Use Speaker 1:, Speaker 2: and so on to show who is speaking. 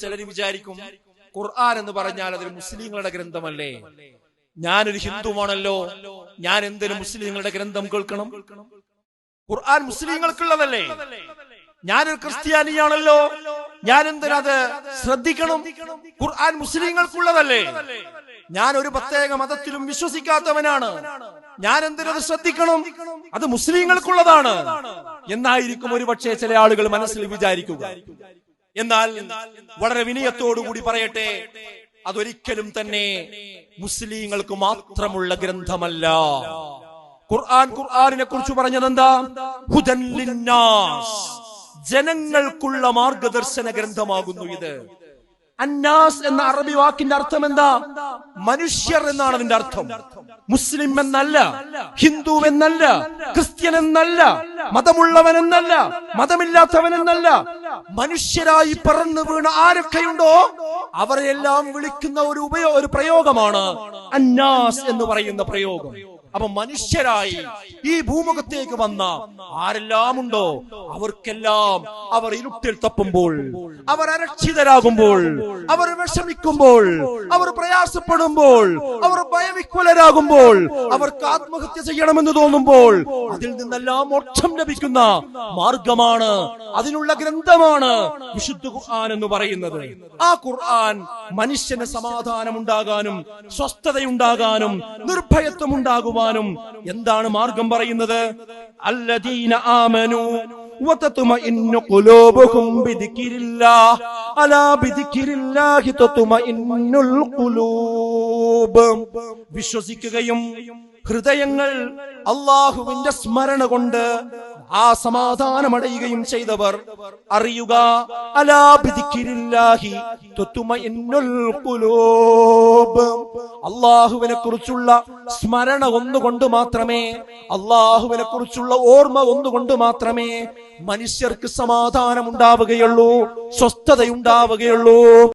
Speaker 1: ചിലർ വിചാരിക്കും ഖുർആൻ എന്ന് പറഞ്ഞാൽ അതൊരു മുസ്ലിങ്ങളുടെ ഗ്രന്ഥമല്ലേ, ഞാനൊരു ഹിന്ദുവാണല്ലോ, ഞാൻ എന്തിനു മുസ്ലിങ്ങളുടെ ഗ്രന്ഥം കേൾക്കണം? ഖുർആൻ മുസ്ലിങ്ങൾക്കുള്ളതല്ലേ, ഞാനൊരു ക്രിസ്ത്യാനിയാണല്ലോ, ഞാൻ എന്തിനത് ശ്രദ്ധിക്കണം? ഖുർആൻ മുസ്ലിങ്ങൾക്കുള്ളതല്ലേ, ഞാൻ ഒരു പ്രത്യേക മതത്തിലും വിശ്വസിക്കാത്തവനാണ്, ഞാൻ എന്തിനത് ശ്രദ്ധിക്കണം? അത് മുസ്ലിങ്ങൾക്കുള്ളതാണ് എന്നായിരിക്കും ഒരുപക്ഷെ ചില ആളുകൾ മനസ്സിൽ വിചാരിക്കുക. എന്നാൽ വളരെ വിനയത്തോടുകൂടി പറയട്ടെ, അതൊരിക്കലും തന്നെ മുസ്ലിങ്ങൾക്ക് മാത്രമുള്ള ഗ്രന്ഥമല്ല. ഖുർആനിനെ കുറിച്ച് പറഞ്ഞത് എന്താ? ഹുദൻ ലിന്നാസ്, ജനങ്ങൾക്കുള്ള മാർഗദർശന ഗ്രന്ഥമാകുന്നു ഇത്. അന്നാസ് എന്ന അറബി വാക്കിന്റെ അർത്ഥം എന്താ? മനുഷ്യർ എന്നാണ് അതിന്റെ അർത്ഥം. മുസ്ലിം എന്നല്ല, ഹിന്ദു എന്നല്ല, ക്രിസ്ത്യൻ എന്നല്ല, മതമുള്ളവൻ എന്നല്ല, മതമില്ലാത്തവൻ എന്നല്ല, മനുഷ്യരായി പറന്നു വീണ ആരൊക്കെയുണ്ടോ അവരെല്ലാം വിളിക്കുന്ന ഒരു പ്രയോഗമാണ് അന്നാസ് എന്ന് പറയുന്ന പ്രയോഗം. അപ്പൊ മനുഷ്യരായി ഈ ഭൂമുഖത്തേക്ക് വന്ന ആരെല്ലാം ഉണ്ടോ അവർക്കെല്ലാം അവർ ഇരുട്ടിൽ തപ്പുമ്പോൾ, അവർ അരക്ഷിതരാകുമ്പോൾ, അവർ വിഷമിക്കുമ്പോൾ, അവർ പ്രയാസപ്പെടുമ്പോൾ, അവർ ഭയവിഹ്വലരാകുമ്പോൾ, അവർക്ക് ആത്മഹത്യ ചെയ്യണമെന്ന് തോന്നുമ്പോൾ അതിൽ നിന്നെല്ലാം മോക്ഷം ലഭിക്കുന്ന മാർഗമാണ്, അതിനുള്ള ഗ്രന്ഥമാണ് വിശുദ്ധ ഖുർആൻ എന്ന് പറയുന്നത്. ആ ഖുർആൻ മനുഷ്യന് സമാധാനം ഉണ്ടാകാനും സ്വസ്ഥതയുണ്ടാകാനും നിർഭയത്വം ഉണ്ടാകുവാനും എന്താണ് മാർഗം പറയുന്നത്? അല്ലദീന ആമനു വതത്മഇന്നു ഖുലൂബുഹും ബിദിക്രില്ലാഹ് അലാ ബിദിക്രില്ലാഹി തത്മഇന്നുൽ ഖുലൂബ്. വിശ്വസിക്കുകയും ഹൃദയങ്ങൾ അല്ലാഹുവിന്റെ സ്മരണ കൊണ്ട് ആ സമാധാനമടയുകയും ചെയ്തവർ അറിയുക, അലാ ബിദിക്രില്ലാഹി തത്മഇന്നുൽ ഖുലൂബ്. അല്ലാഹുവിനെ കുറിച്ചുള്ള സ്മരണ ഒന്നുകൊണ്ട് മാത്രമേ, അല്ലാഹുവിനെ കുറിച്ചുള്ള ഓർമ്മ ഒന്നുകൊണ്ട് മാത്രമേ മനുഷ്യർക്ക് സമാധാനം ഉണ്ടാവുകയുള്ളൂ, സ്വസ്ഥതയുണ്ടാവുകയുള്ളൂ.